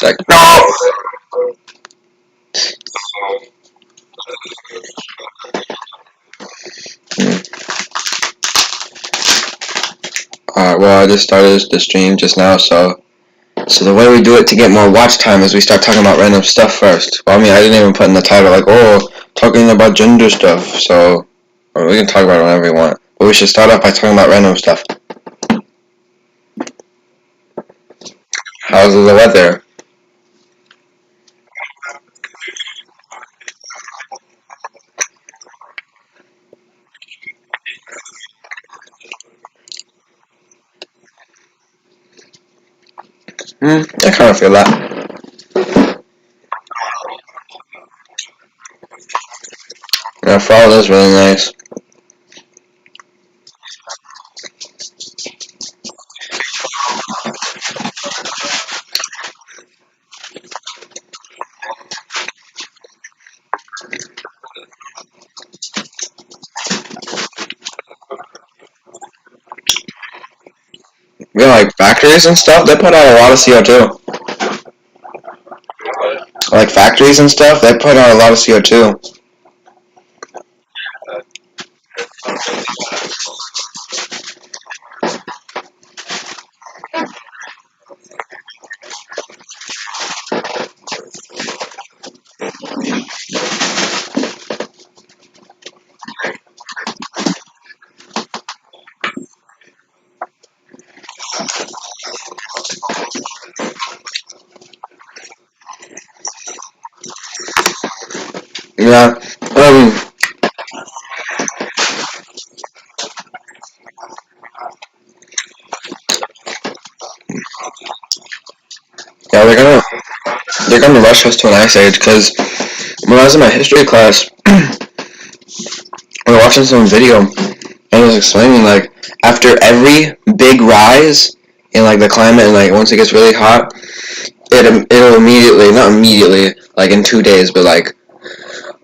It's like, no! Alright, well, I just started the stream just now, so the way we do it to get more watch time is we start talking about random stuff first. Well, I mean, I didn't even put in the title, like, oh, talking about gender stuff, so we can talk about it whenever we want. But we should start off by talking about random stuff. How's the weather? I kind of feel that. Yeah, fall is really nice. Yeah, like factories and stuff, they put out a lot of CO2. Like factories and stuff, they put out a lot of CO2. Yeah, yeah, they're gonna rush us to an ice age, because when I was in my history class, we were watching some video, and it was explaining, like, after every big rise in, like, the climate, and, like, once it gets really hot, it'll immediately, not immediately, like, in 2 days, but, like,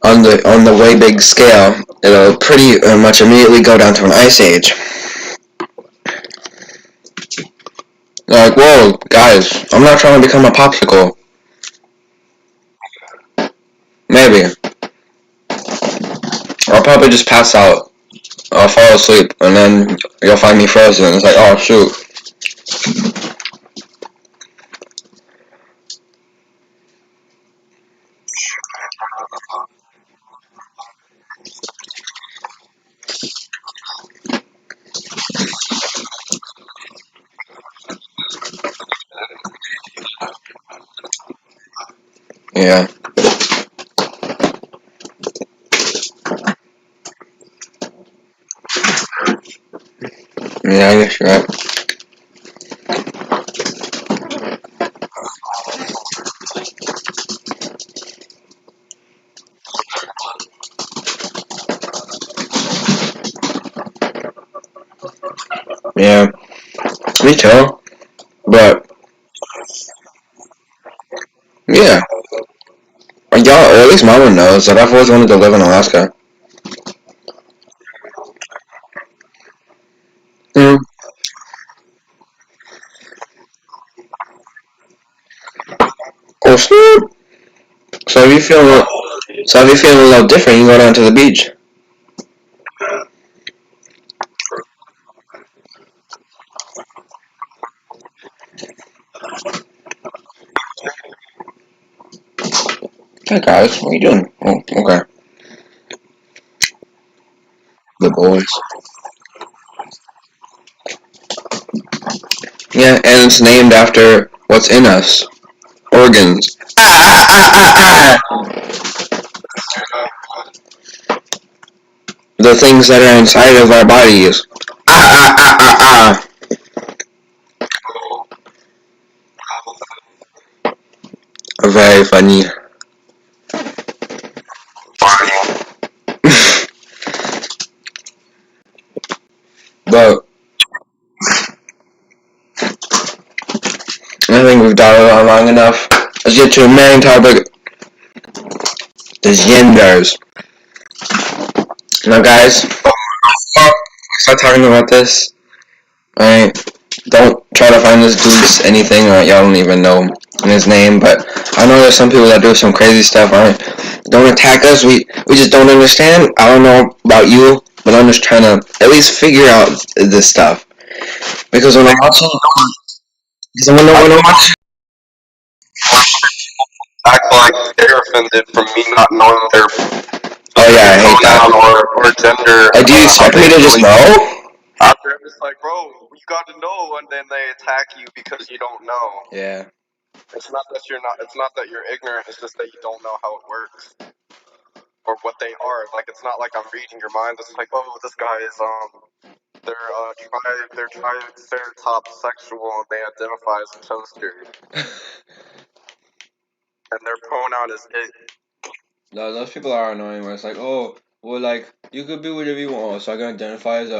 on the way big scale, it'll pretty much immediately go down to an ice age. They're like, whoa, guys, I'm not trying to become a popsicle. Maybe. I'll probably just pass out. I'll fall asleep, and then you'll find me frozen. It's like, oh, shoot. Yeah. Yeah, I guess you're right. Yeah, me too. But, yeah. Y'all, or at least Mama knows that I've always wanted to live in Alaska. Mm. Oh, snap. So if you feel a little different, you go down to the beach. Hey guys, what are you doing? Oh, okay. The boys. Yeah, and it's named after what's in us. Organs. Ah, ah, ah, ah, the things that are inside of our bodies. Ah, ah, ah, ah, ah. Very funny. But I think we've done it on long enough. Let's get to the main topic. The genders. Now guys, start talking about this. Alright. don't try to find this dude's anything, or y'all don't even know his name, but I know there's some people that do some crazy stuff. Don't attack us. We just don't understand. I don't know about you, but I'm just trying to at least figure out this stuff. Because when I'm watching, because when I'm watching, act like they're offended from me not knowing their oh yeah, I hate that. pronoun or gender. Do you expect me to just know? After I'm just like, bro, you got to know, and then they attack you because you don't know. Yeah. It's not that you're not. It's not that you're ignorant. It's just that you don't know how it works or what they are. Like it's not like I'm reading your mind. It's like, oh, this guy is they're triceratops sexual and they identify as a toaster, and their pronoun is it. No, those people are annoying. Where it's like, oh, well, like you could be whatever you want, so I can identify as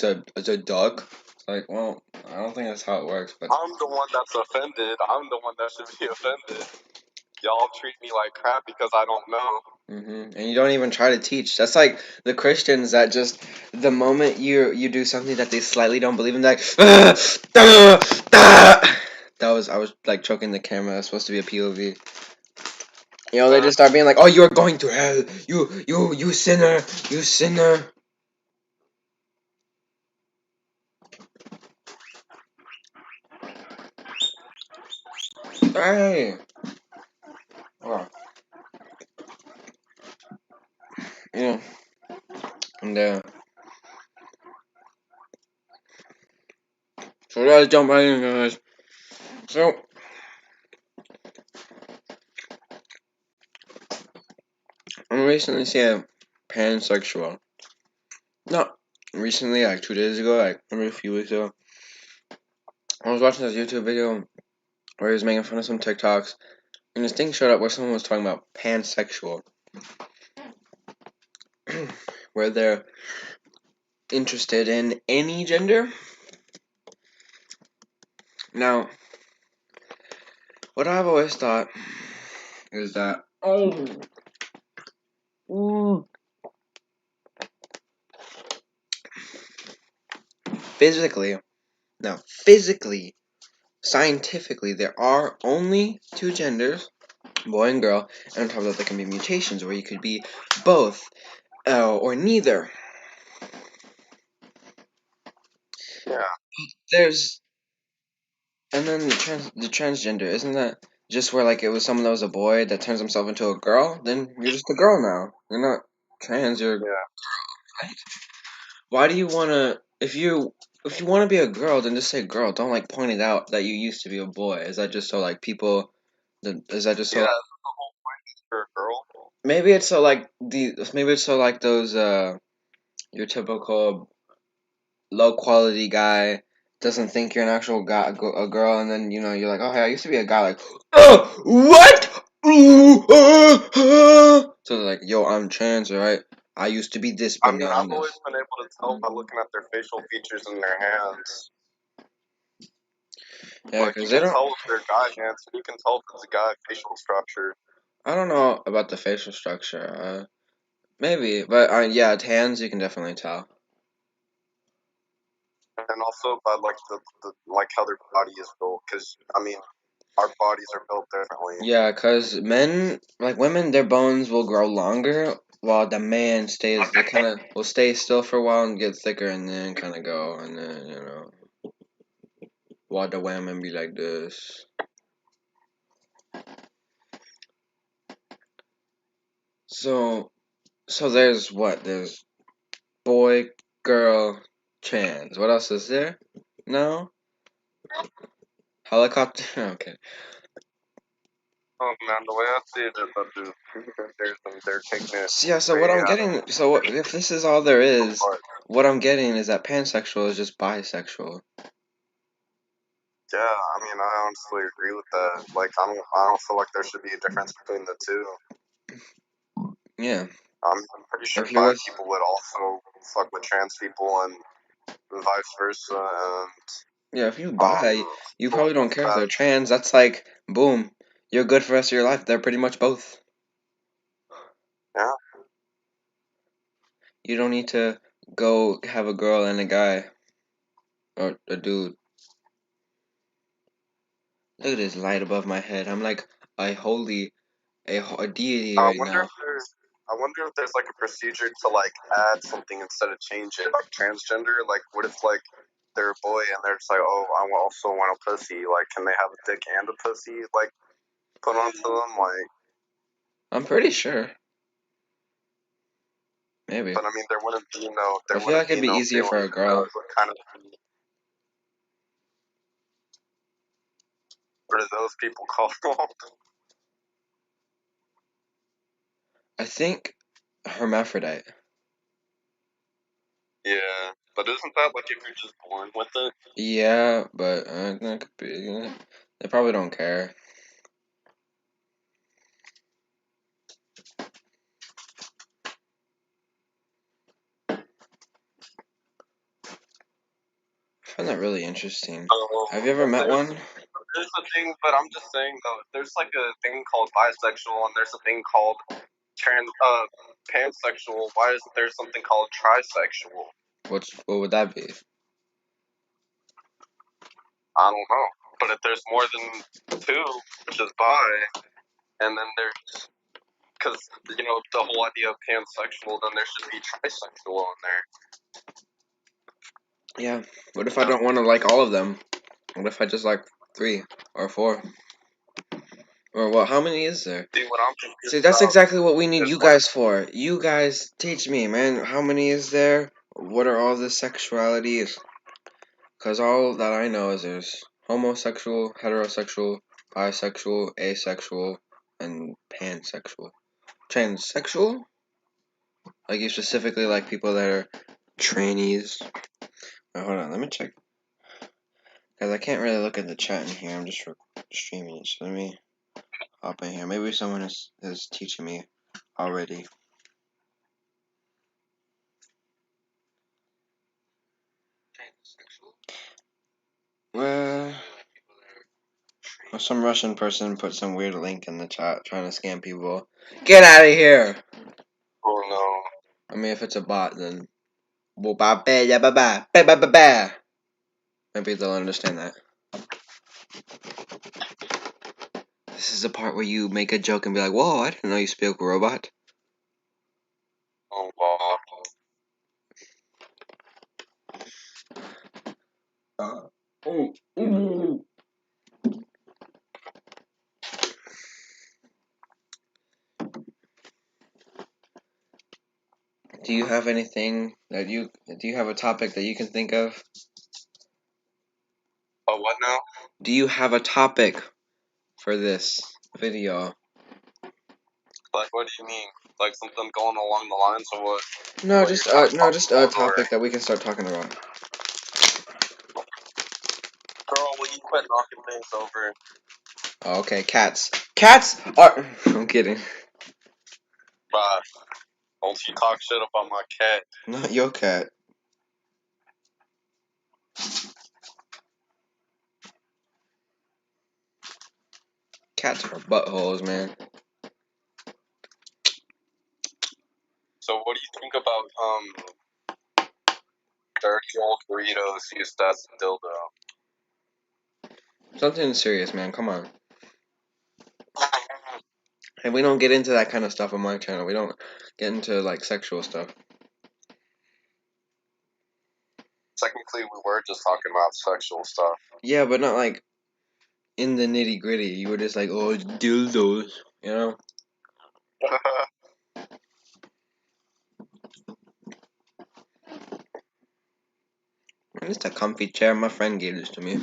a duck. It's like, well, I don't think that's how it works. But I'm the one that's offended. I'm the one that should be offended. Y'all treat me like crap because I don't know. and you don't even try to teach. That's like the Christians that just the moment you do something that they slightly don't believe in, like that was I was like choking the camera. That's supposed to be a POV. You know, they just start being like, "Oh, you're going to hell, you sinner, you sinner." Hey, oh, yeah, and so let's jump right in, guys. So I'm recently seeing pansexual. Not recently, like 2 days ago, like maybe a few weeks ago. I was watching this YouTube video where he was making fun of some TikToks, and this thing showed up where someone was talking about pansexual, where they're interested in any gender. Now, what I've always thought is that physically, scientifically, there are only two genders, boy and girl, and on top of that, there can be mutations where you could be both or neither. Yeah. There's and then the transgender, isn't that just where like it was someone that was a boy that turns himself into a girl? Then you're just a girl now. You're not trans. You're right. Why do you wanna if you wanna be a girl, then just say girl. Don't like point it out that you used to be a boy. Is that just so like people? Is that just so? Yeah. The whole point is for a girl. Maybe it's so like those your typical low quality guy doesn't think you're an actual guy, a girl, and then you're like, oh hey, I used to be a guy, like, oh what? So they're like, yo, I'm trans, right? I used to be this, I but mean, now I'm I've always this. been able to tell by looking at their facial features in their hands. Yeah, Like you because they can don't. tell if they're guy hands, and you can tell if it's a guy facial structure. I don't know about the facial structure. Maybe, but yeah, hands you can definitely tell. And also by like the like how their body is built, because I mean our bodies are built differently. Yeah, because men, like women, their bones will grow longer, while the man stays, they kind of will stay still for a while and get thicker and then kind of go, and then, while the women be like this. So, so there's what? There's boy, girl, trans. What else is there? No? Helicopter? Okay. Oh man, the way I see it is that they're taking it So, yeah, so what way I'm out of getting, so what, if this is all there is, but what I'm getting is that pansexual is just bisexual. yeah, I mean I honestly agree with that. Like I don't feel like there should be a difference between the two. Yeah. I'm pretty sure If you're bi with people would also fuck with trans people and vice versa and Yeah, if you um buy, you probably don't care if they're that trans. That's like, boom, you're good for the rest of your life. They're pretty much both. yeah. You don't need to go have a girl and a guy or a dude. Look at this light above my head. I'm like a deity I right wonder now. if there's like a procedure to like add something instead of change it, like transgender. Like, what if like they're a boy and they're just like, oh, I also want a pussy. Like, can they have a dick and a pussy like put onto them? Like, I'm pretty sure. Maybe. but I mean, there wouldn't be no I feel like it'd be easier for a feeling. girl. What kind of what are those people called? I think hermaphrodite. Yeah, but isn't that like if you're just born with it? Yeah, but that could be. They probably don't care. I find that really interesting. Have you ever met one? There's a thing, but I'm just saying though, there's like a thing called bisexual, and there's a thing called pansexual. Why isn't there something called trisexual? What would that be? I don't know. But if there's more than two, which is bi, and then there's because the whole idea of pansexual, then there should be trisexual in there. Yeah. What if I don't want to like all of them? What if I just like 3 or 4? Or what? How many is there? See what I'm confused See, that's about exactly what we need is you guys for. You guys teach me, man. How many is there? What are all the sexualities? Because all that I know is there's homosexual, heterosexual, bisexual, asexual, and pansexual. Transsexual? Like you specifically like people that are trannies. Wait, hold on, let me check. Because I can't really look at the chat in here. I'm just streaming it. So let me hop in here. Maybe someone is teaching me already. Well, some Russian person put some weird link in the chat trying to scam people. Get out of here! oh no. I mean, if it's a bot, then maybe they'll understand that. This is the part where you make a joke and be like, "Whoa, I didn't know you spoke robot." Oh wow. Ooh. Do you have anything that do you have a topic that you can think of? Oh, what now? Do you have a topic for this video? Like, what do you mean? Like something going along the lines of what? No, What just you're trying to talk just a about, or topic that we can start talking about. girl, will you quit knocking things over? Oh, okay, cats. Cats are. I'm kidding. Bye. Don't you talk shit about my cat. Not your cat. Cats are buttholes, man. So, what do you think about dirty old Doritos used as a dildo? Something serious, man. Come on. And we don't get into that kind of stuff on my channel. We don't get into like sexual stuff. Technically, we were just talking about sexual stuff. Yeah, but not like in the nitty gritty. You were just like, oh, it's dildos, you know? And it's a comfy chair. My friend gave this to me.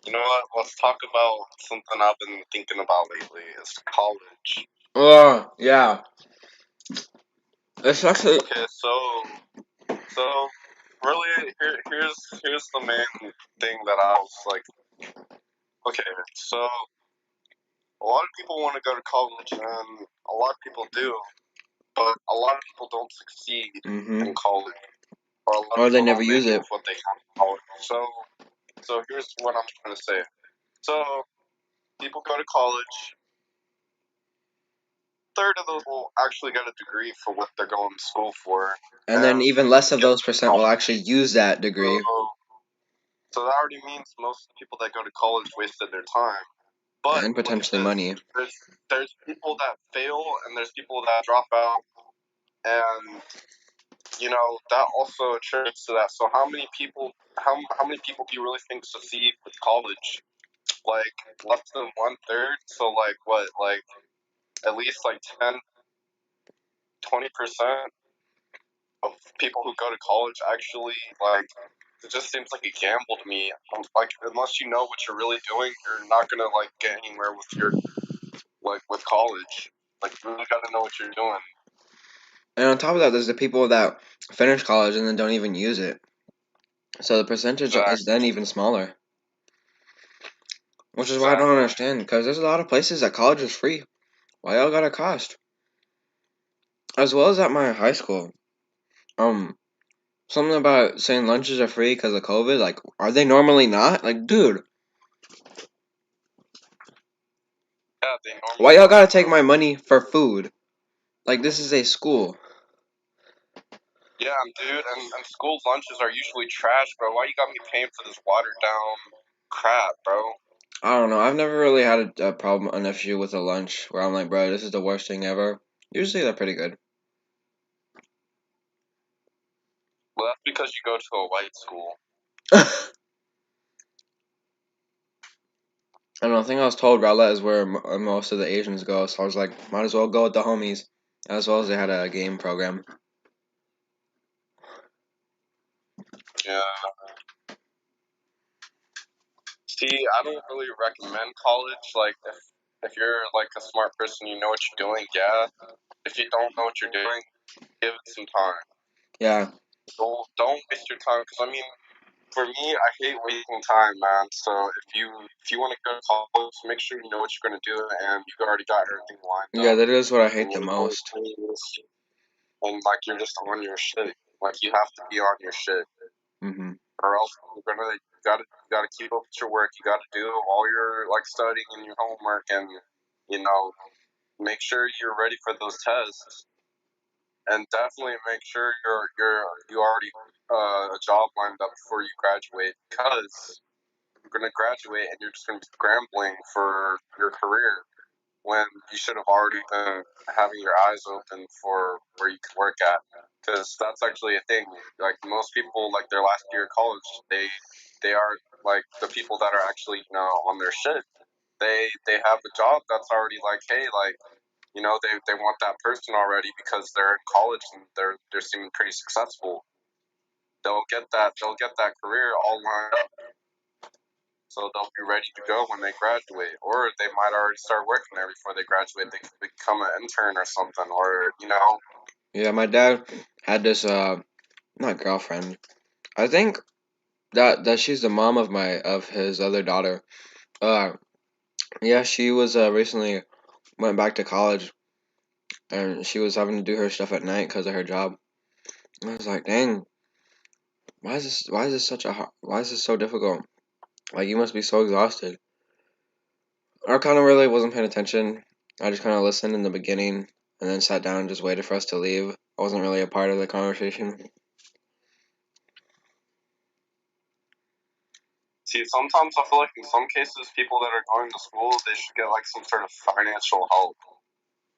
You know what? Let's talk about something I've been thinking about lately. It's college. Oh, yeah. It's actually. Okay, so really, here's the main thing that I was like, okay, so a lot of people want to go to college, and a lot of people do, but a lot of people don't succeed in college, or a lot of Or they people never don't use make it it. with what they have in college. So here's what I'm trying to say. So people go to college. 1/3 of those will actually get a degree for what they're going to school for. And then even less of those percent will actually use that degree. So that already means most people that go to college wasted their time. But and potentially money. There's people that fail and there's people that drop out, and that also attributes to that. So how many people do you really think succeed with college? Like less than 1/3. So like what? Like at least like 10-20% of people who go to college actually like. It just seems like a gamble to me. Like unless you know what you're really doing, you're not gonna like get anywhere with your with college. Like you really gotta know what you're doing. And on top of that, there's the people that finish college and then don't even use it. So the percentage is then even smaller. Which is why I don't understand, because there's a lot of places that college is free. Why y'all gotta cost? As well as at my high school. Something about saying lunches are free because of COVID. Like, are they normally not? Like, dude. Yeah, they normally why y'all gotta take my money for food? Like, this is a school. Yeah, dude, and school lunches are usually trash, bro. Why you got me paying for this watered down crap, bro? I don't know. I've never really had a problem, an issue with a lunch where I'm like, bro, this is the worst thing ever. Usually they're pretty good. Well, that's because you go to a white school. I don't know. I think I was told Rowlett is where most of the Asians go, so I was like, might as well go with the homies. As well as they had a game program. Yeah. See, I don't really recommend college. Like, if you're like a smart person, you know what you're doing. Yeah. If you don't know what you're doing, give it some time. Yeah. Don't waste your time. Because I mean, for me, I hate wasting time, man. So if you want to go to college, make sure you know what you're gonna do and you already got everything lined up. Yeah, that is what I hate the most. And like you're just on your shit. Like you have to be on your shit, or else you're gonna you gotta keep up with your work. You gotta do all your like studying and your homework, and make sure you're ready for those tests. And definitely make sure you already a job lined up before you graduate, because you're gonna graduate and you're just gonna be scrambling for your career when you should have already been having your eyes open for where you could work at. Because that's actually a thing. Like most people, like their last year of college, they are like the people that are actually on their shit. They have a job that's already like, hey, like they want that person already because they're in college and they're seeming pretty successful. They'll get that career all lined up, so they'll be ready to go when they graduate, or they might already start working there before they graduate. They could become an intern or something, or Yeah, my dad had this not girlfriend. I think that she's the mom of his other daughter. Yeah, she was recently went back to college, and she was having to do her stuff at night because of her job. I was like, dang, why is this so difficult? Like, you must be so exhausted. I kind of really wasn't paying attention. I just kind of listened in the beginning and then sat down and just waited for us to leave. I wasn't really a part of the conversation. See, sometimes I feel like in some cases, people that are going to school, they should get like some sort of financial help,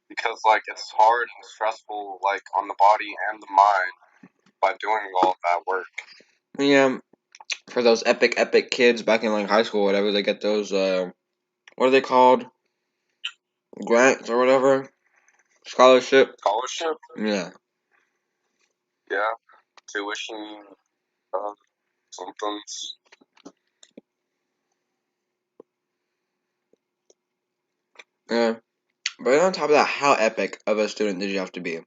because like it's hard and stressful, like on the body and the mind, by doing all of that work. Yeah, for those epic kids back in like high school or whatever, they get those what are they called? Grants or whatever? Scholarship? Scholarship? Yeah. Yeah. Tuition, somethings. Yeah. But on top of that, how epic of a student did you have to be?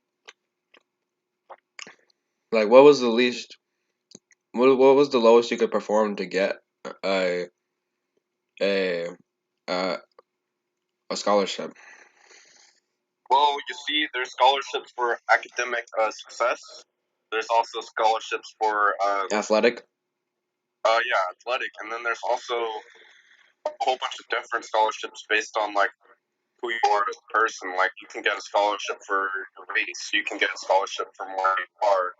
Like, what was the least? What was the lowest you could perform to get a a a, a scholarship? Well, you see, there's scholarships for academic success. There's also scholarships for Athletic? yeah, athletic, and then there's also a whole bunch of different scholarships based on like who you are as a person. Like, you can get a scholarship for your race. You can get a scholarship for where you are.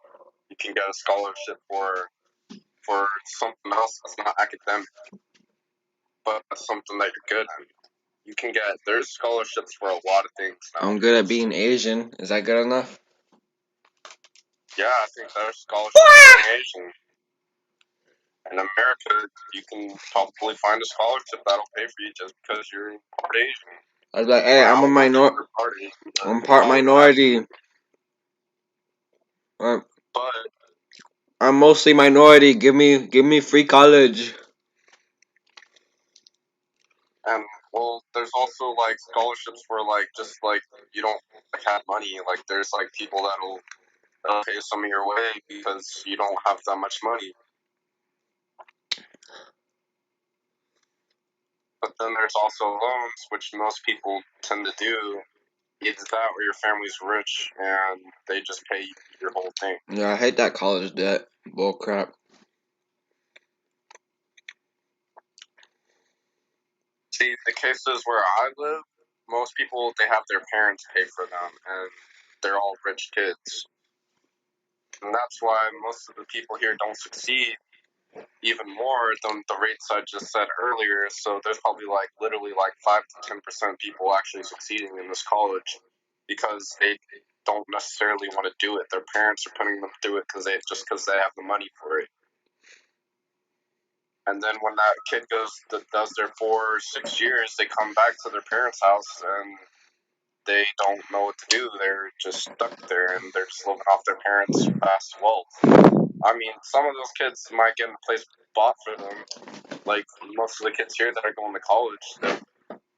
You can get a scholarship for something else that's not academic, but something that you're good at. You can get, there's scholarships for a lot of things now. I'm good at being Asian. Is that good enough? Yeah, I think there's scholarships for being Asian. In America, you can probably find a scholarship that'll pay for you just because you're part Asian. I was like, hey, Or I I'm a don't know if minor. you're part Asian, but I'm part I would imagine. minority. But I'm mostly minority. Give me free college. and well, there's also like scholarships where like just like you don't like have money. Like there's like people that'll pay some of your way because you don't have that much money. But then there's also loans, which most people tend to do. Either that or your family's rich and they just pay you your whole thing. Yeah, I hate that college debt. Bull crap. See, the cases where I live, most people, they have their parents pay for them, and they're all rich kids. And that's why most of the people here don't succeed even more than the rates I just said earlier. So there's probably like literally like 5 to 10% people actually succeeding in this college because they don't necessarily want to do it. Their parents are putting them through it because they have the money for it. And then when that kid does their 4 or 6 years, they come back to their parents' house and they don't know what to do. They're just stuck there and they're just living off their parents' past wealth. I mean, some of those kids might get a place bought for them. Like most of the kids here that are going to college,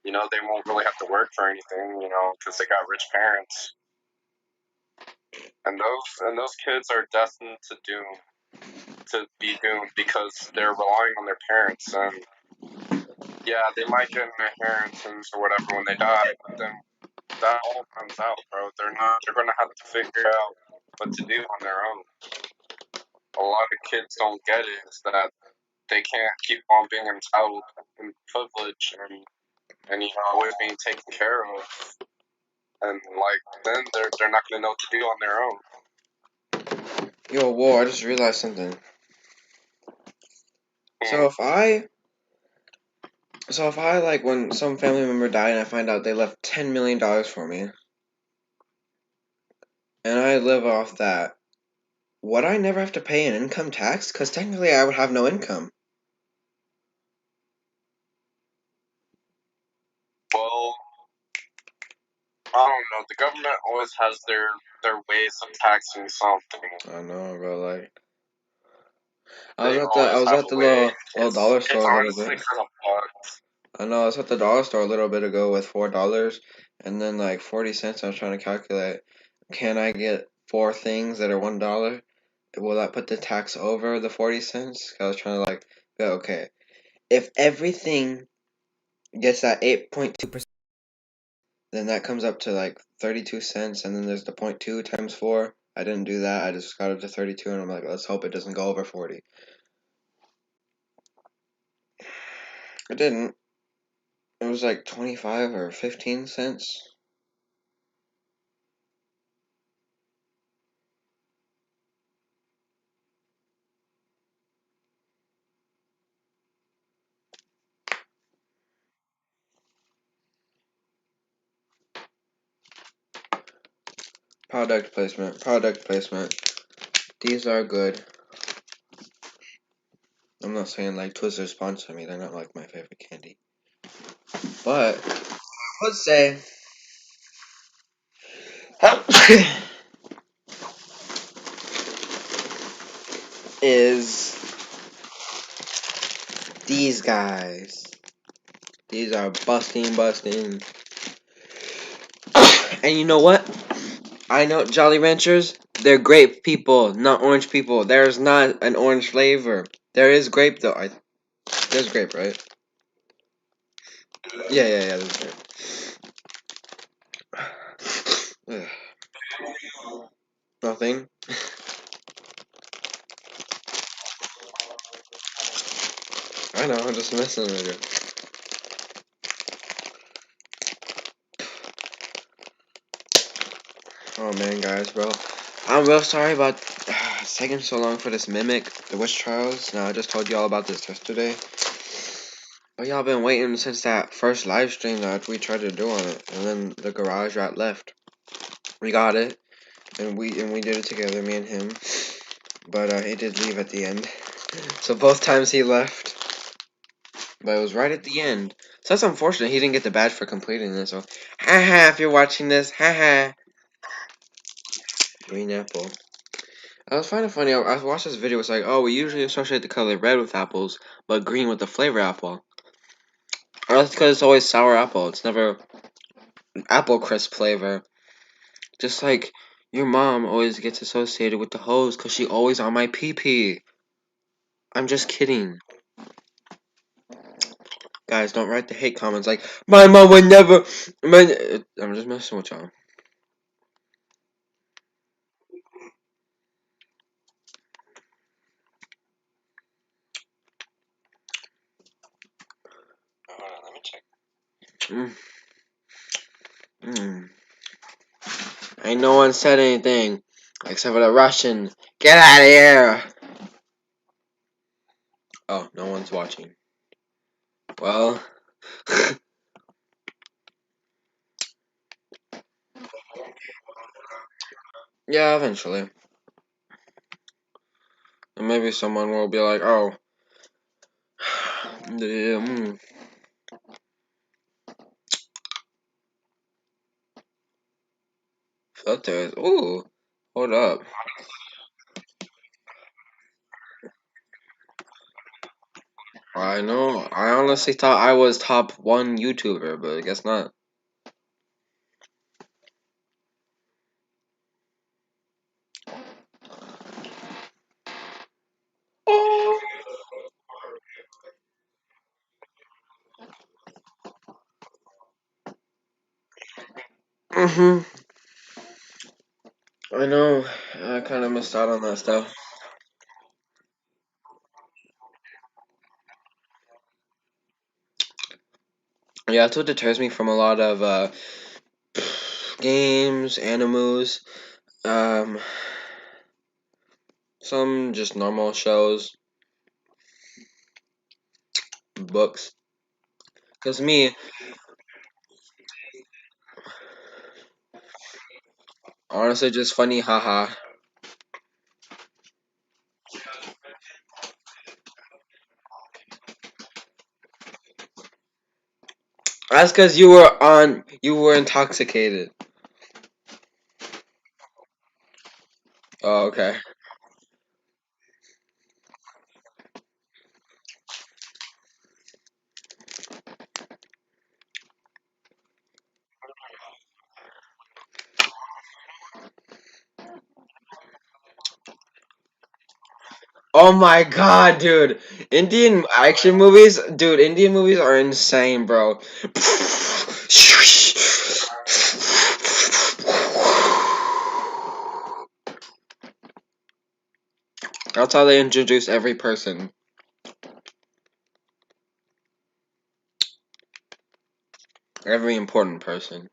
they won't really have to work for anything, because they got rich parents. And those kids are destined to be doomed because they're relying on their parents. And yeah, they might get an inheritance or whatever when they die, but then that all runs out, bro. They're gonna have to figure out what to do on their own. A lot of kids don't get it, is that they can't keep on being entitled and privileged and always being taken care of. And like then they're not gonna know what to do on their own. Yo, whoa, I just realized something. So if I like when some family member died and I find out they left $10 million for me, and I live off that, would I never have to pay an income tax? Because technically I would have no income. Well, I don't know. The government always has their ways of taxing something. I know, but like, I They I always was have at a the way. little It's dollar store a little honestly bit. kind of fucked. I know I was at the dollar store a little bit ago with $4, and then like 40 cents. I was trying to calculate, can I get 4 things that are $1? Will that put the tax over the 40 cents? I was trying to like, go, okay, if everything gets that 8.2%, then that comes up to like 32 cents, and then there's the 0.2 times 4. I didn't do that. I just got up to 32, and I'm like, let's hope it doesn't go over 40. It didn't. It was like 25 or 15 cents. Product placement. Product placement. These are good. I'm not saying like Twizzlers sponsor me. They're not like my favorite candy. But I would say is these guys. These are busting. And you know what? I know Jolly Ranchers, they're grape people, not orange people. There's not an orange flavor. There is grape though. There's grape, right? Yeah, there's grape. Ugh. Nothing. I know, I'm just messing with you. Oh man, guys, bro. I'm real sorry about it's taking so long for this Mimic, the Witch Trials. Now, I just told you all about this yesterday. But y'all been waiting since that first live stream that we tried to do on it. And then the garage rat left. We got it. And we did it together, me and him. But he did leave at the end. So both times he left. But it was right at the end. So that's unfortunate. He didn't get the badge for completing this. So, haha, if you're watching this, haha. Green apple. I was finding it funny. I watched this video. It's like, oh, we usually associate the color red with apples, but green with the flavor apple. Or that's because it's always sour apple. It's never apple crisp flavor. Just like your mom always gets associated with the hose because she always on my pee-pee. I'm just kidding. Guys, don't write the hate comments like, my mom would never... I'm just messing with y'all. Hold on, let me check. Ain't no one said anything. Except for the Russian. Get out of here! Oh, no one's watching. Well... yeah, eventually. And maybe someone will be like, oh... filters. Ooh. Hold up. I know. I honestly thought I was top 1 YouTuber, but I guess not. I know. I kind of missed out on that stuff. Yeah, that's what deters me from a lot of games, animes, um, some just normal shows, books. Cause me, honestly, just funny, haha. That's cause you were intoxicated. Oh, okay. Oh my god, dude. Indian action movies? Dude, Indian movies are insane, bro. That's how they introduce every person. Every important person.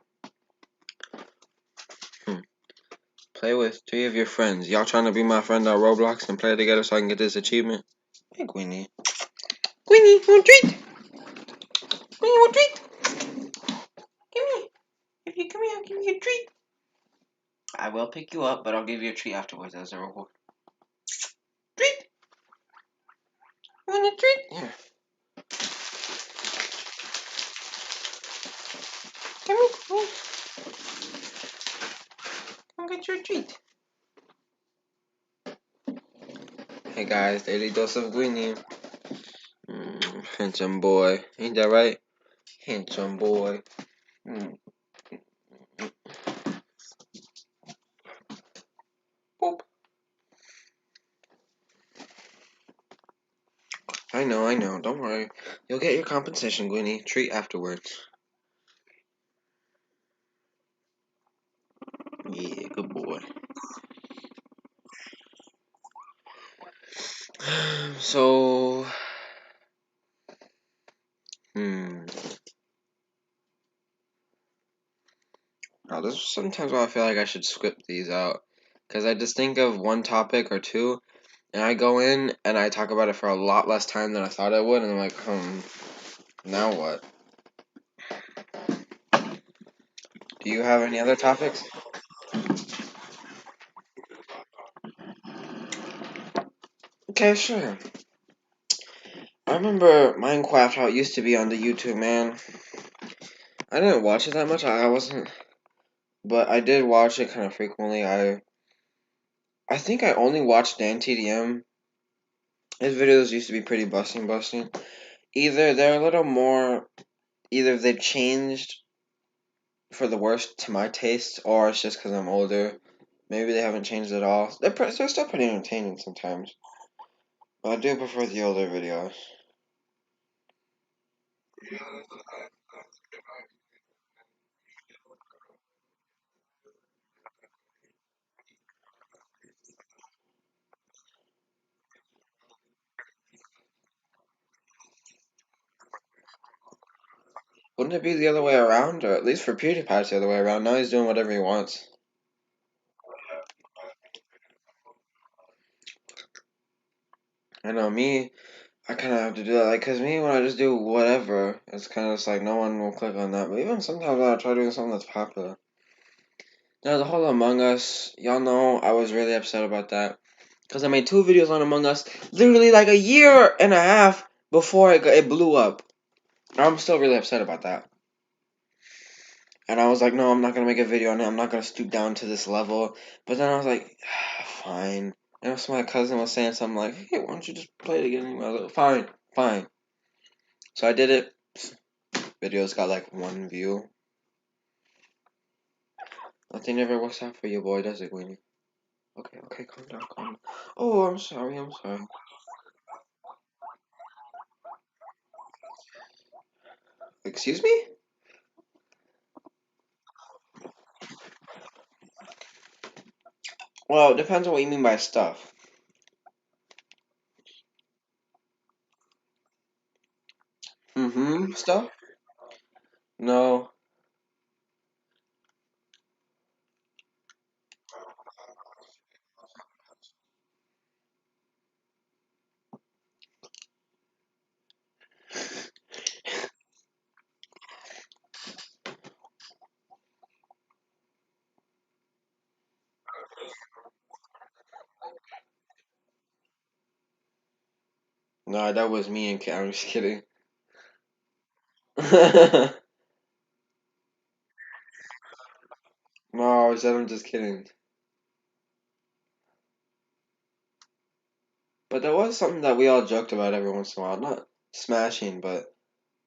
Play with 3 of your friends. Y'all trying to be my friend on Roblox and play together so I can get this achievement? Hey, Queenie. Queenie, you want a treat? Queenie, you want a treat? Come here. If you come here, I'll give you a treat. I will pick you up, but I'll give you a treat afterwards as a reward. Treat? You want a treat? Here. Come here. Come get your treat. Hey guys, daily dose of Greenie. Handsome boy. Ain't that right? Handsome boy. Boop. I know. Don't worry. You'll get your compensation, Greenie. Treat afterwards. Yeah, good boy. So, now This is sometimes why I feel like I should script these out. Because I just think of one topic or two, and I go in and I talk about it for a lot less time than I thought I would, and I'm like, now what? Do you have any other topics? Okay, sure. I remember Minecraft, how it used to be on the YouTube, man. I didn't watch it that much. I wasn't, but I did watch it kind of frequently. I think I only watched Dan TDM. His videos used to be pretty busting. Either they're a little more, either they've changed for the worst to my taste, or it's just because I'm older. Maybe they haven't changed at all. They're still pretty entertaining sometimes. But I do prefer the older videos. Wouldn't it be the other way around? Or at least for PewDiePie, it's the other way around. Now he's doing whatever he wants. I know me, I kind of have to do that. Like, cause me, when I just do whatever, it's kind of just like no one will click on that. But even sometimes when I try doing something that's popular. Now, the whole Among Us, y'all know I was really upset about that. Because I made 2 videos on Among Us literally like a year and a half before it blew up. I'm still really upset about that. And I was like, no, I'm not going to make a video on it. I'm not going to stoop down to this level. But then I was like, fine. And so my cousin was saying something like, hey, why don't you just play it again? I was like, fine. So I did it. Videos got like 1 view. Nothing ever works out for you, boy, does it, Winnie? Okay, calm down. Oh, I'm sorry. Excuse me? Well, it depends on what you mean by stuff. Stuff? No. No, that was me and Kate. I'm just kidding. No, I said I'm just kidding. But there was something that we all joked about every once in a while. Not smashing, but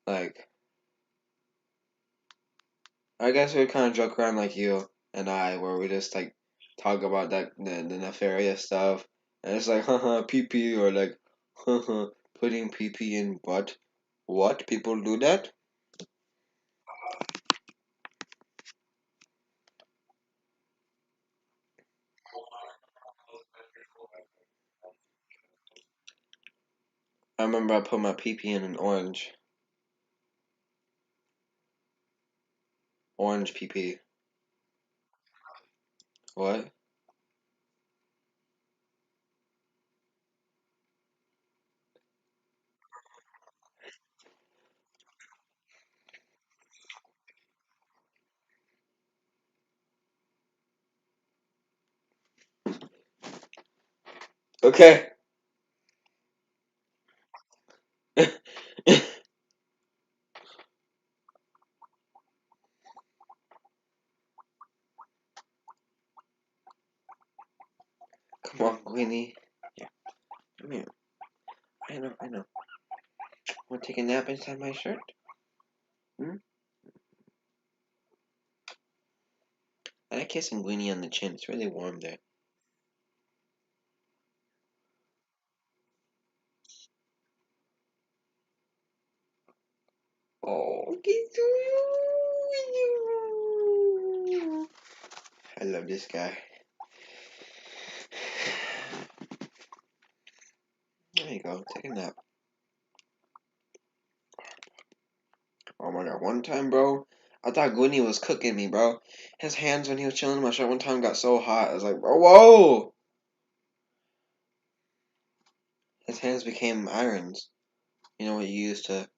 like, I guess we kind of joke around like you and I, where we just like talk about the nefarious stuff. And it's like, haha, pee pee, or like, haha, putting pee pee in butt. What? People do that? I remember I put my pee pee in an orange. Orange pee pee. What? Okay. Come on, Queenie. Yeah, come here. I know. Want to take a nap inside my shirt? Hmm? I like kissing Queenie on the chin. It's really warm there. Oh, kiss you. I love this guy. There you go. Take a nap. Oh my god. One time, bro, I thought Goonie was cooking me, bro. His hands when he was chilling in my shirt one time got so hot. I was like, bro, whoa! His hands became irons. You know what you used to.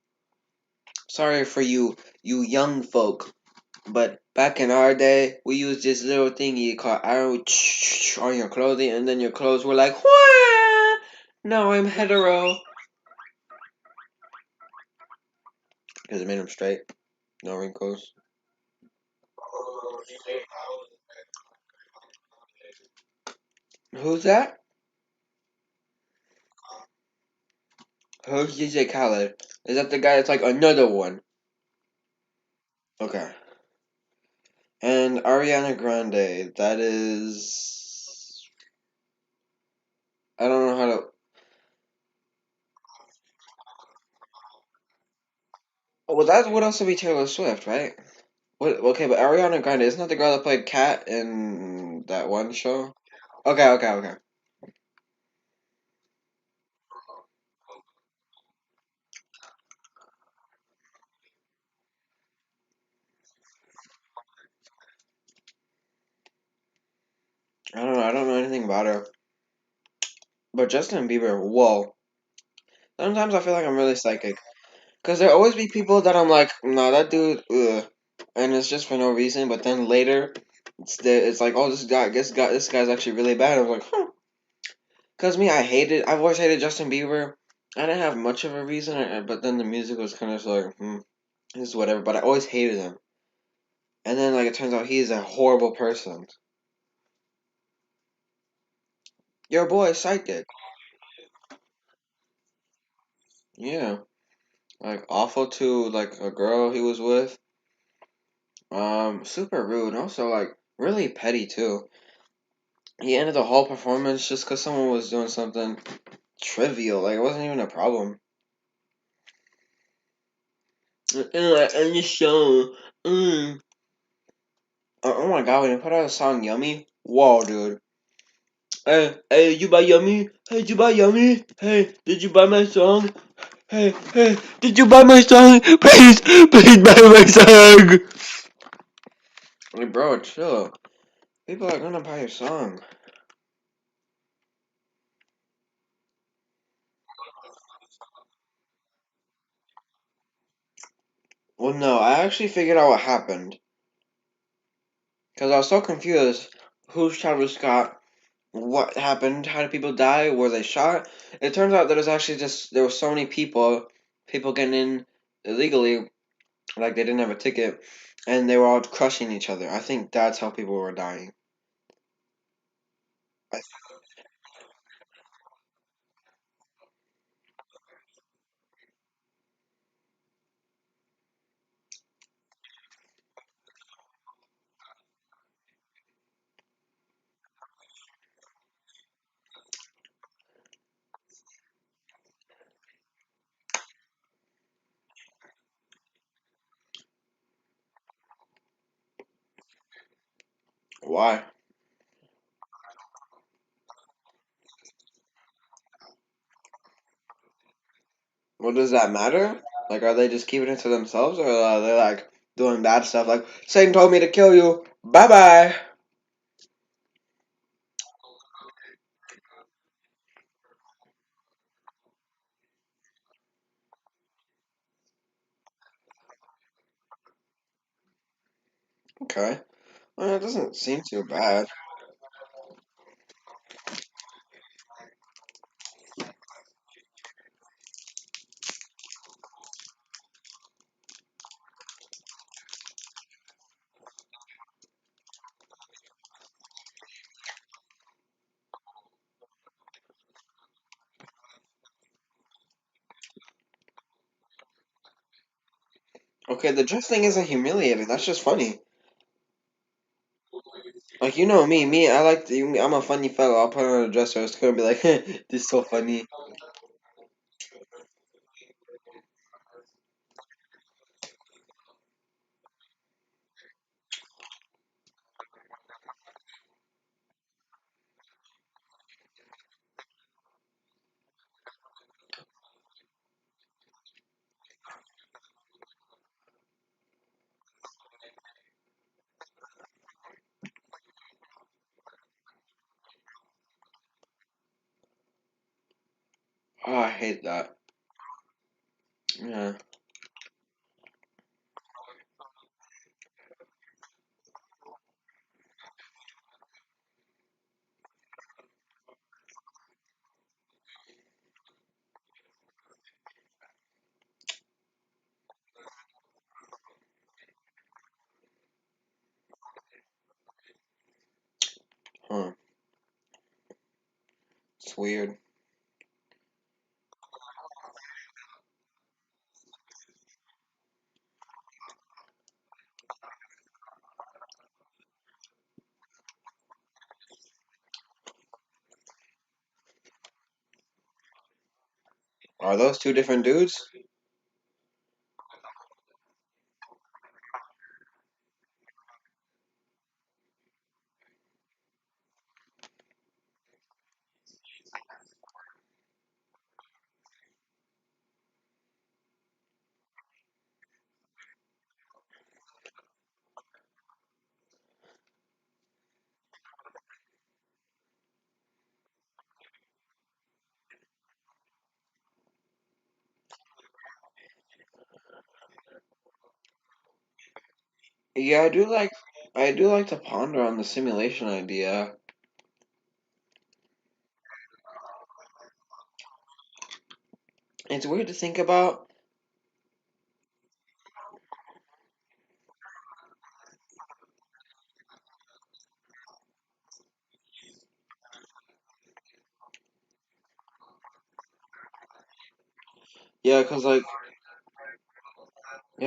Sorry for you young folk, but back in our day, we used this little thingy called iron on your clothing, and then your clothes were like, wah! Now I'm hetero. Because it made them straight, no wrinkles. Who's that? Who's DJ Khaled? Is that the guy that's like another one? Okay. And Ariana Grande, that is. I don't know how to. Oh, well, that would also be Taylor Swift, right? What? Okay, but Ariana Grande isn't that the girl that played Cat in that one show? Okay, okay, okay. I don't know. I don't know anything about her. But Justin Bieber, whoa. Sometimes I feel like I'm really psychic. Because there always be people that I'm like, nah, that dude, ugh. And it's just for no reason. But then later, it's like, oh, this guy's actually really bad. I was like, huh. Because me, I've always hated Justin Bieber. I didn't have much of a reason, but then the music was kind of like, this is whatever. But I always hated him. And then, like, it turns out he's a horrible person. Your boy is psychic. Yeah. Like, awful to, like, a girl he was with. Super rude. And also, like, really petty, too. He ended the whole performance just because someone was doing something trivial. Like, it wasn't even a problem. On the show. Oh my god, when they put out a song Yummy, whoa, dude. Hey, did you buy Yummy? Hey, did you buy Yummy? Hey, did you buy my song? Hey, did you buy my song? Please buy my song. Like, bro, chill. People are gonna buy your song. Well, no, I actually figured out what happened. Because I was so confused. Who's Travis Scott? What happened? How did people die? Were they shot? It turns out that it was actually just there were so many people getting in illegally, like they didn't have a ticket, and they were all crushing each other. I think that's how people were dying. I, why? Well, does that matter? Like, are they just keeping it to themselves, or are they like doing bad stuff? Like Satan told me to kill you. Bye bye. Okay. Well, it doesn't seem too bad. Okay, the dress thing isn't humiliating. That's just funny. Like you know me, I like I'm a funny fellow. I'll put on a dress so it's gonna be like, this is so funny. Oh, I hate that. Yeah. Huh. It's weird. Are those two different dudes? Yeah, I do like to ponder on the simulation idea. It's weird to think about. Yeah,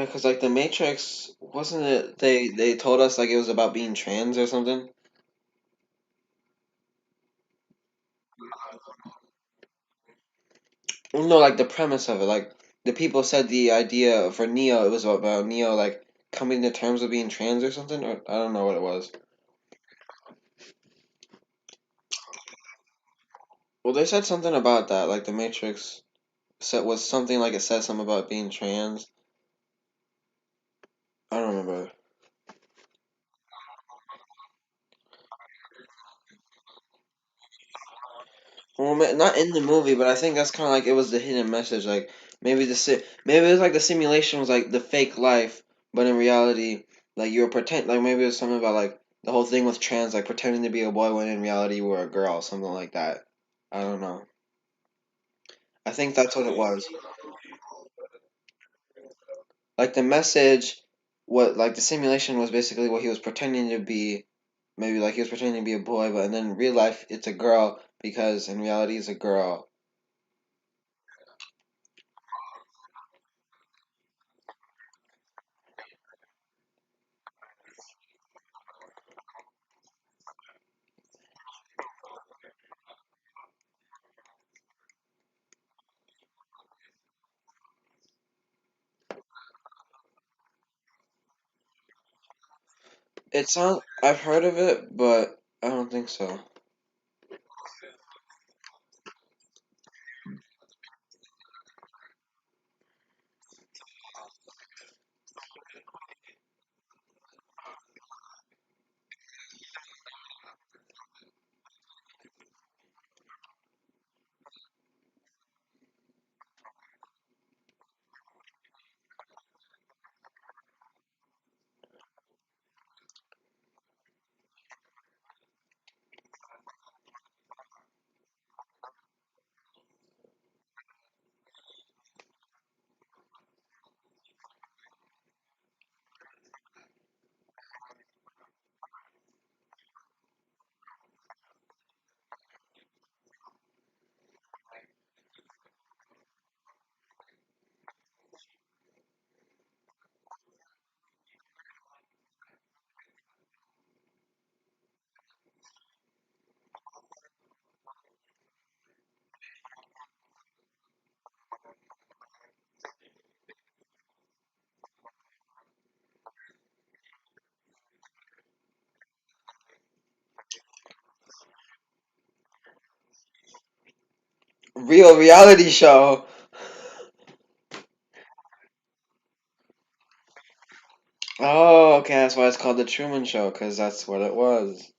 cause like the Matrix, wasn't it? They told us like it was about being trans or something. Well, no, like the premise of it, like the people said the idea for Neo, it was about Neo like coming to terms with being trans or something, or I don't know what it was. Well, they said something about that, like the Matrix said was something like it said something about being trans. I don't remember. Well, not in the movie, but I think that's kind of like it was the hidden message. Like maybe it was like the simulation was like the fake life, but in reality, like you were pretend like maybe it was something about like the whole thing with trans, like pretending to be a boy when in reality you were a girl, something like that. I don't know. I think that's what it was. Like the message, what like the simulation was basically what he was pretending to be. Maybe like he was pretending to be a boy, but and then in real life it's a girl because in reality it's a girl. It sounds. I've heard of it, but I don't think so. Real reality show. Oh, okay, that's why it's called the Truman Show, because that's what it was.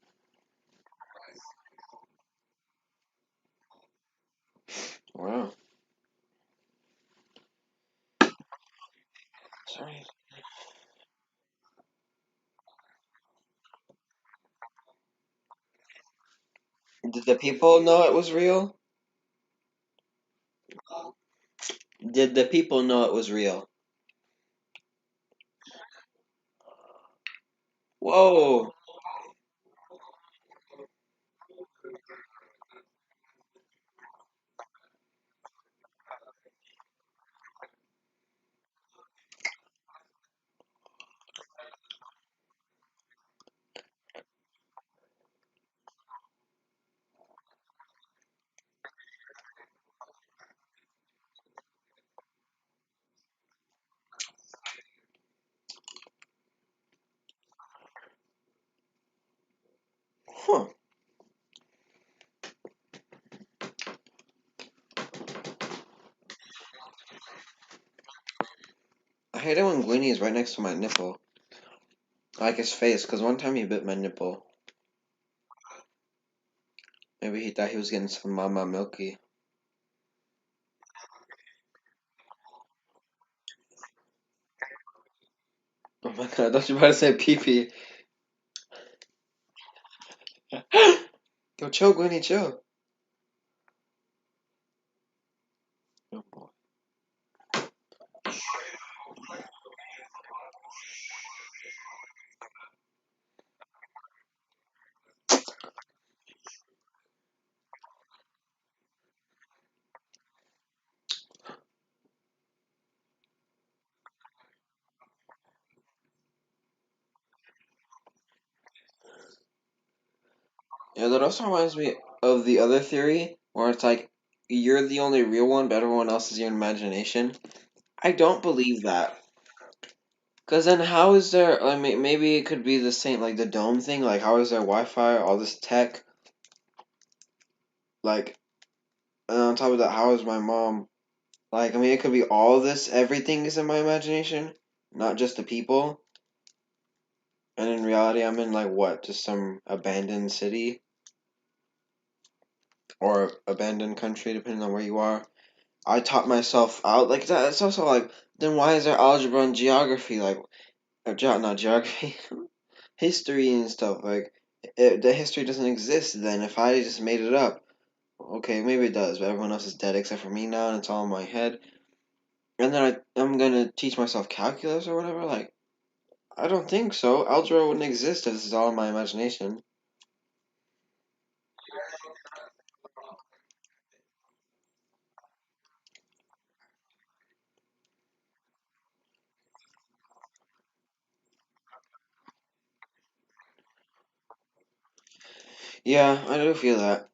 Wow. Sorry. Did the people know it was real? Did the people know it was real? Whoa. Huh. I hate it when Gwynny is right next to my nipple. I like his face, because one time he bit my nipple. Maybe he thought he was getting some Mama Milky. Oh my god, I thought you were about to say pee pee. Yo, chill, Gwynny, chill. Oh boy. Yeah, that also reminds me of the other theory, where it's like, you're the only real one, but everyone else is your imagination. I don't believe that. Because then how is there, I mean, maybe it could be the same, like the dome thing, like how is there Wi-Fi, all this tech, like, and on top of that, how is my mom, like, I mean, it could be all this, everything is in my imagination, not just the people, and in reality, I'm in, like, what, just some abandoned city, or abandoned country, depending on where you are. I taught myself out, like, that, it's also like, then why is there algebra and geography, like, not geography, history and stuff, like, the history doesn't exist then, if I just made it up. Okay, maybe it does, but everyone else is dead except for me now, and it's all in my head. And then I'm gonna teach myself calculus or whatever. Like, I don't think so. Algebra wouldn't exist if this is all in my imagination. Yeah, I do feel that.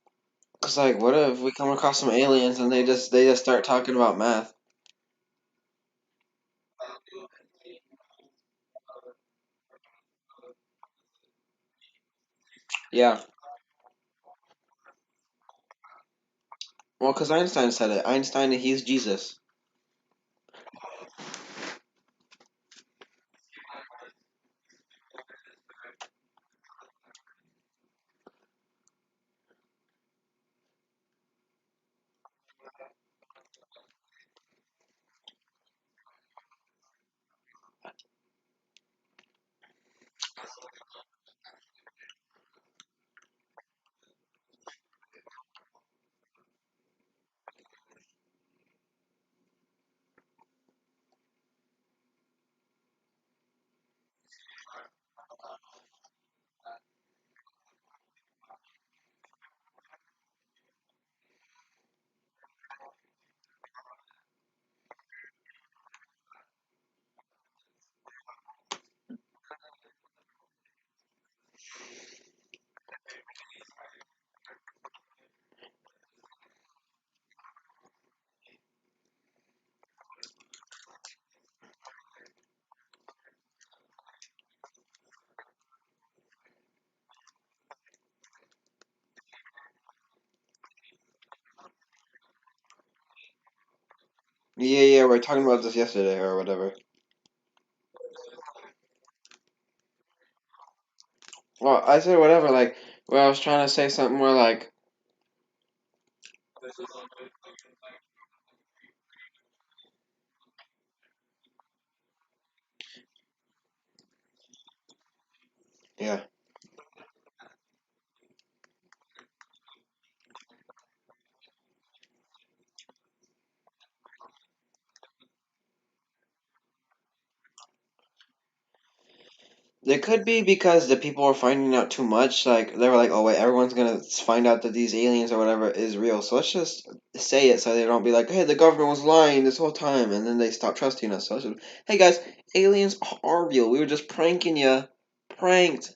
Cause like, what if we come across some aliens and they just start talking about math? Yeah. Well, cause Einstein said it. Einstein, he's Jesus. Yeah, yeah, we are talking about this yesterday or whatever. Well, I said whatever. Like, well, I was trying to say something more like, Yeah. It could be because the people were finding out too much. Like they were like, "Oh wait, everyone's gonna find out that these aliens or whatever is real. So let's just say it so they don't be like, hey, the government was lying this whole time,' and then they stop trusting us. So let's just, hey guys, aliens are real. We were just pranking you, pranked."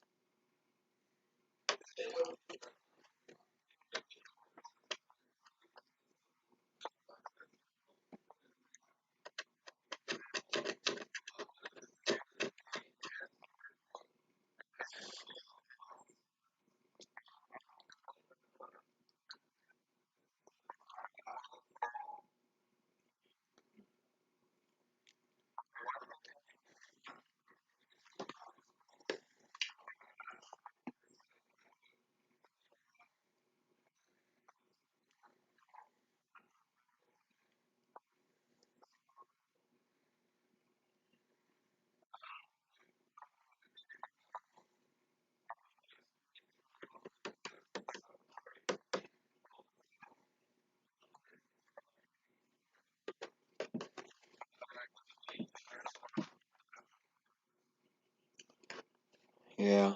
Yeah.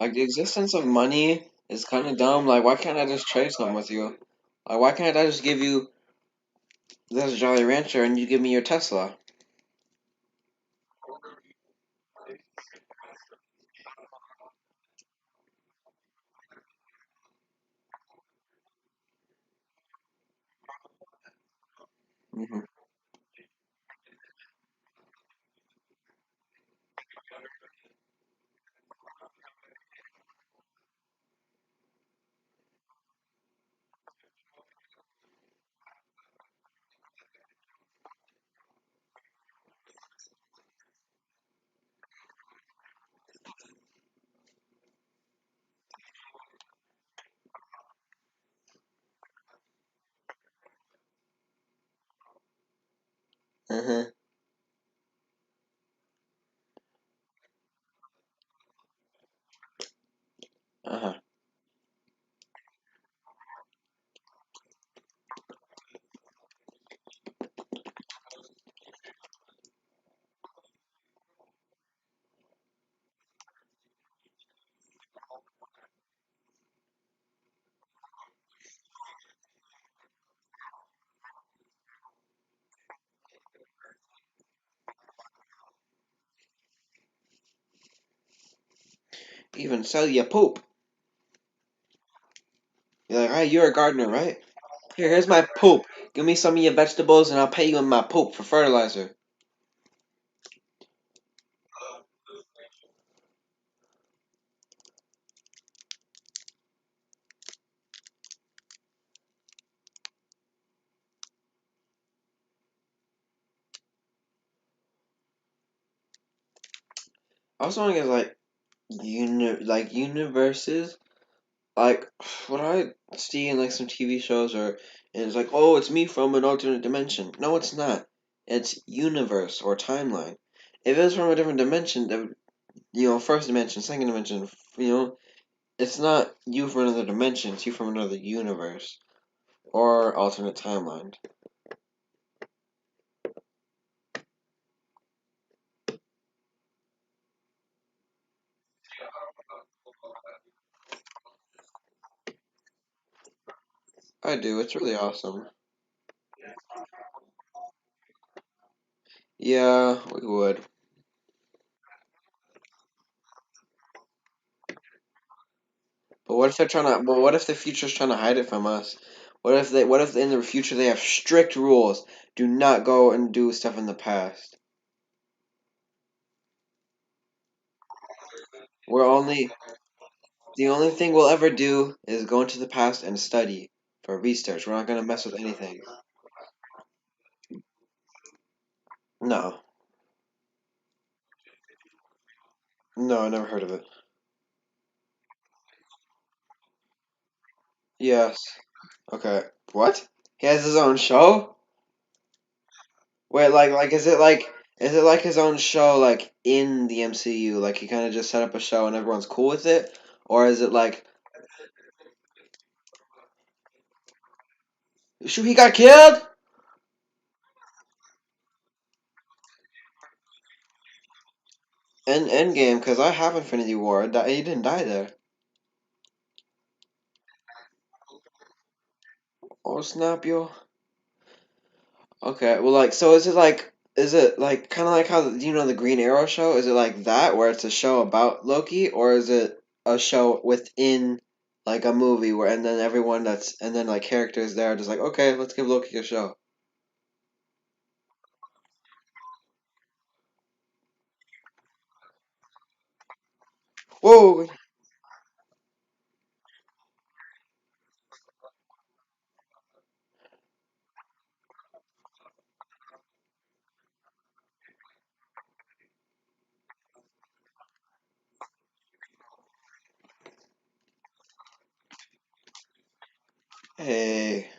Like the existence of money is kind of dumb. Like why can't I just trade something with you? Like why can't I just give you this Jolly Rancher and you give me your Tesla? Hmm. Uh-huh. Uh-huh. Even sell you poop. You're like, hey, you're a gardener, right? Here's my poop. Give me some of your vegetables and I'll pay you in my poop for fertilizer. I was wondering if like universes, like what I see in like some TV shows or and it's like, oh, it's me from an alternate dimension. No, it's not. It's universe or timeline. If it was from a different dimension, that first dimension, second dimension, it's not you from another dimension. It's you from another universe or alternate timeline. I do. It's really awesome. Yeah, we would. But what if they're trying to? But what if the future's trying to hide it from us? What if in the future they have strict rules? Do not go and do stuff in the past. We're only the only thing we'll ever do is go into the past and study for research. We're not gonna mess with anything. No, no, I never heard of it. Yes. Okay. What? He has his own show? Wait, like, is it like Is it like his own show, like in the MCU? Like he kind of just set up a show and everyone's cool with it, or is it like, shoot, he got killed in Endgame? Because I have Infinity War. He didn't die there. Oh snap, yo. Okay, well, like, so is it like kind of like how you know the Green Arrow show? Is it like that where it's a show about Loki, or is it a show within like a movie where and then everyone that's and then like characters there are just like okay, let's give Loki a show. Whoa, hey,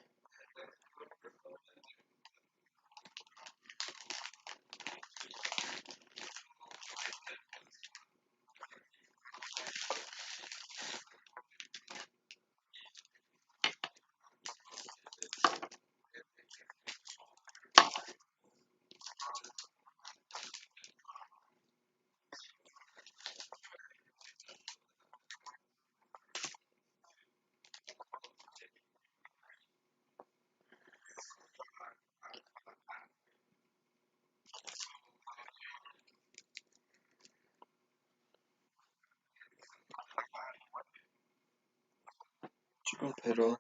Pedro.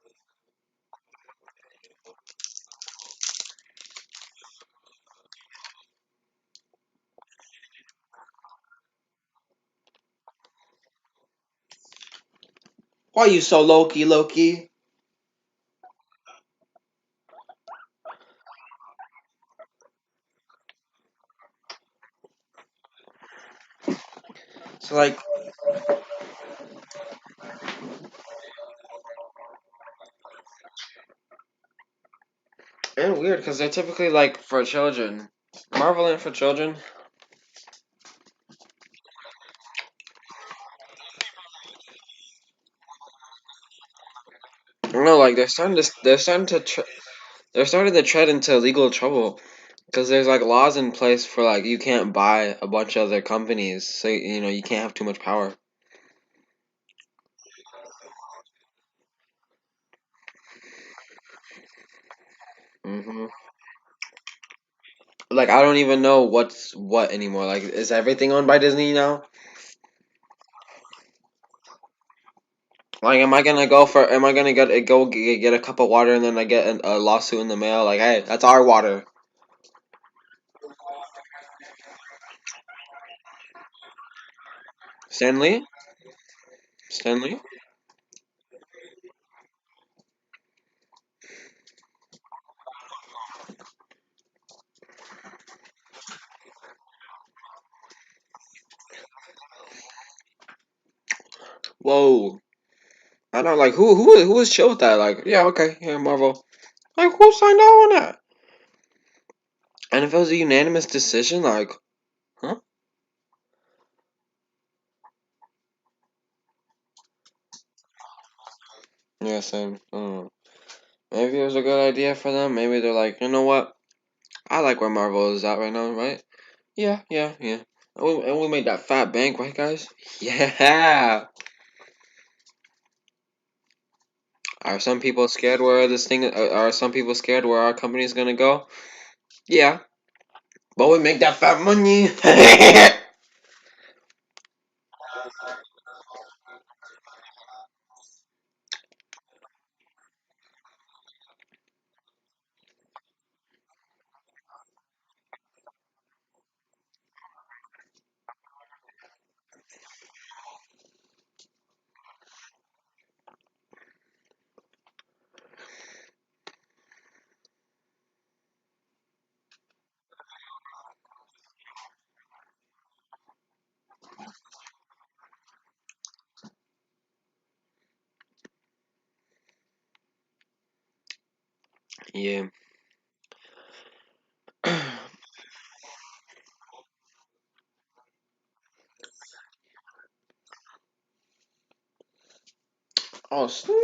Why you so Loki, Loki? So like, and weird because they're typically like for children. Marvel ain't for children. No, like they're starting to tread into legal trouble because there's like laws in place for like you can't buy a bunch of other companies, so you know you can't have too much power. hmm Like I don't even know what's what anymore. Like is everything owned by Disney now? Like am I gonna go for? Am I gonna get a cup of water and then I get a lawsuit in the mail? Like hey, that's our water. Stanley, Stanley. Whoa. I don't like who was chill with that. Like yeah okay yeah Marvel. Like who signed off on that? And if it was a unanimous decision, like huh? Yeah, same. Maybe it was a good idea for them. Maybe they're like, you know what? I like where Marvel is at right now, right? Yeah, yeah, yeah. And we made that fat bank, right, guys? Yeah. Are some people scared where this thing? Are some people scared where our company is gonna go? Yeah, but we make that fat money. Yeah. Oh, snap!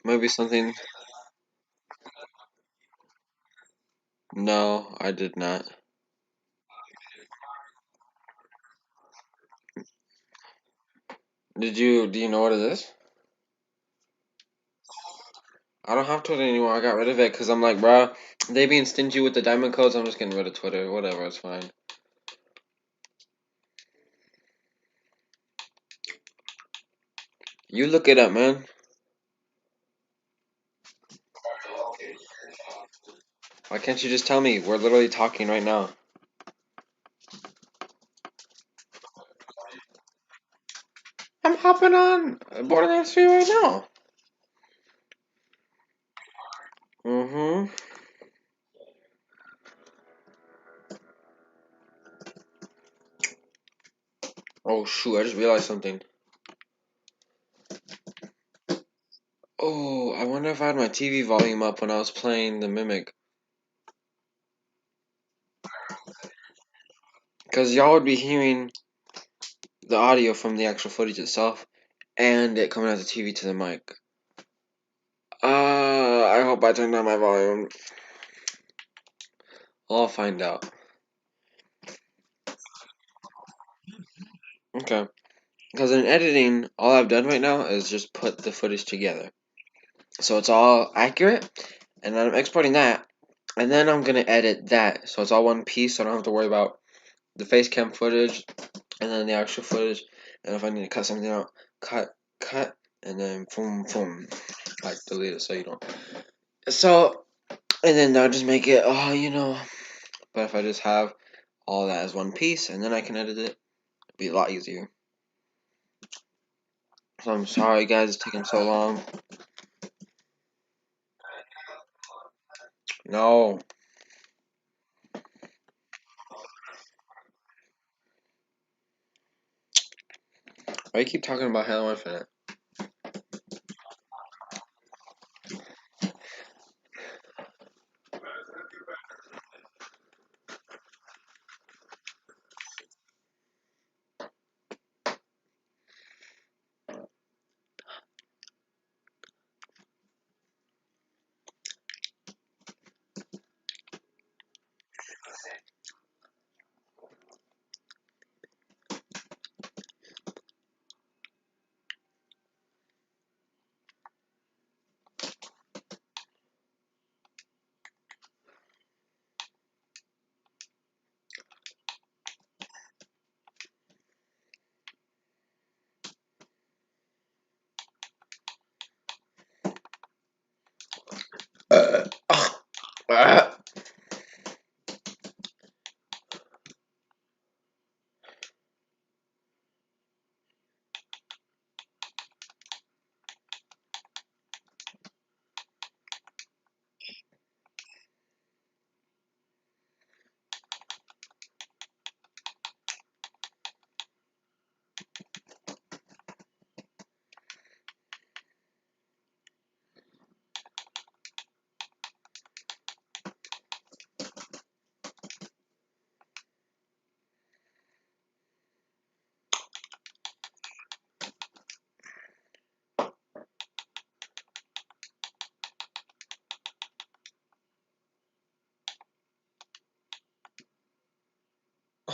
Maybe something. No, I did not. Do you know what it is? I don't have Twitter anymore. I got rid of it because I'm like, bruh, they being stingy with the diamond codes. I'm just getting rid of Twitter. Whatever, it's fine. You look it up, man. Why can't you just tell me? We're literally talking right now. I'm hopping on Borderlands 3 right now. Mm-hmm. Oh, shoot. I just realized something. Oh, I wonder if I had my TV volume up when I was playing the Mimic. Because y'all would be hearing the audio from the actual footage itself and it coming out the TV to the mic. I hope I turned down my volume. I'll find out. Okay. Because in editing, all I've done right now is just put the footage together. So it's all accurate, and then I'm exporting that, and then I'm going to edit that. So it's all one piece, so I don't have to worry about the face cam footage, and then the actual footage, and if I need to cut something out, cut, and then boom, boom, like delete it so you don't. So, and then that'll just make it, but if I just have all that as one piece, and then I can edit it, it'll be a lot easier. So I'm sorry guys, it's taking so long. No. Why you keep talking about Halo Infinite? Uh, uh,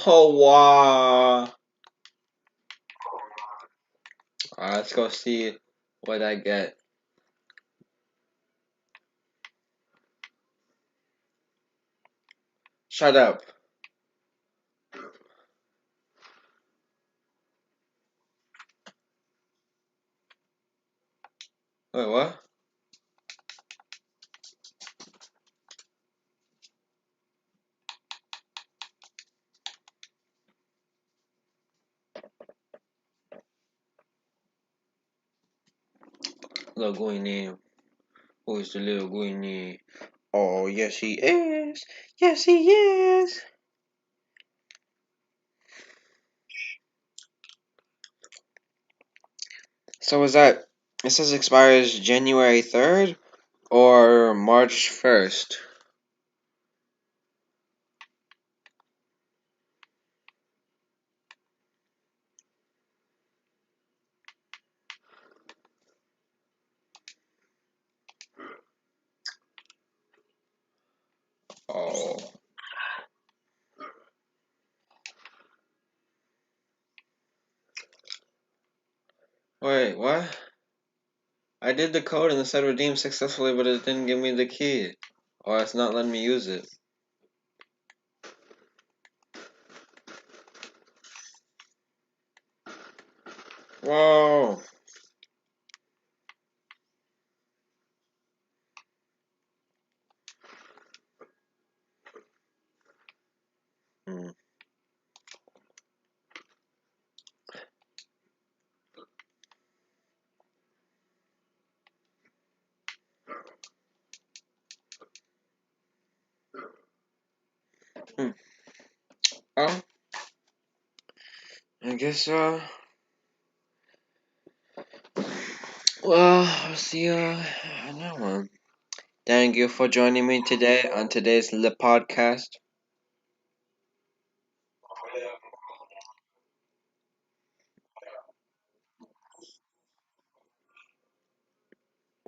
oh wow. Alright, let's go see what I get. Shut up. Wait, what? Little Guinea. Who's the little Guinea? Oh, yes, he is. Yes, he is. So is that It says expires January 3rd or March 1st. Oh. Wait, what? I did the code and it said redeem successfully, but it didn't give me the key. Or it's not letting me use it. Whoa. Hmm. Hmm. Oh. I guess, well, I'll see you on that one. Thank you for joining me today on today's podcast.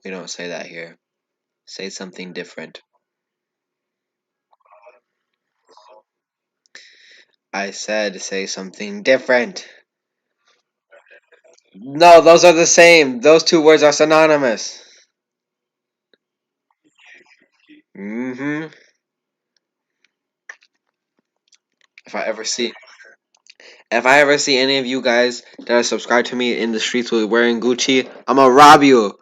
We don't say that here. Say something different. I said say something different. No, those are the same. Those two words are synonymous. Mm-hmm. If I ever see if I ever see any of you guys that are subscribed to me in the streets with wearing Gucci, I'ma rob you.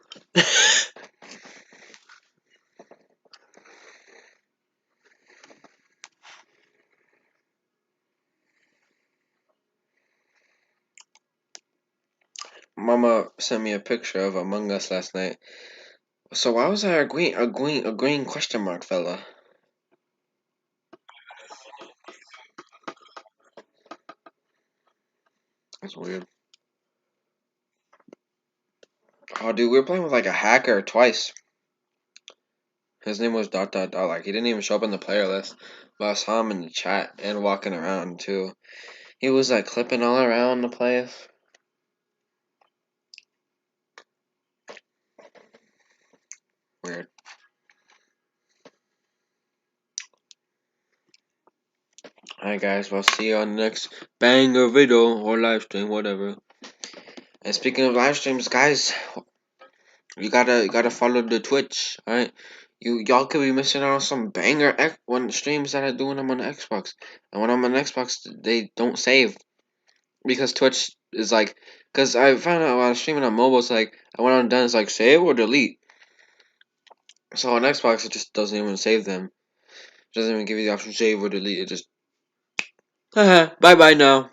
Mama sent me a picture of Among Us last night. So why was there a green question mark, fella? That's weird. Oh, dude, we were playing with like a hacker twice. His name was dot dot dot. Like he didn't even show up in the player list, but I saw him in the chat and walking around too. He was like clipping all around the place. Weird. Alright, guys. We'll see you on the next banger video or live stream, whatever. And speaking of live streams, guys, you gotta follow the Twitch. Alright. Y'all could be missing out on some banger one streams that I do when I'm on the Xbox. And when I'm on Xbox, they don't save. Because Twitch is like, because I found out when I was streaming on mobile, it's like, when I'm done, it's like save or delete. So on Xbox, it just doesn't even save them. It doesn't even give you the option save or delete. It just, bye bye now.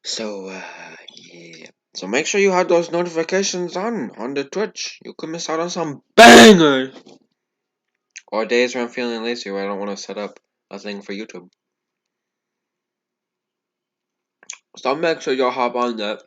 So, yeah. So make sure you have those notifications on the Twitch. You could miss out on some bangers. Or days where I'm feeling lazy where I don't want to set up a thing for YouTube. So make sure y'all hop on that.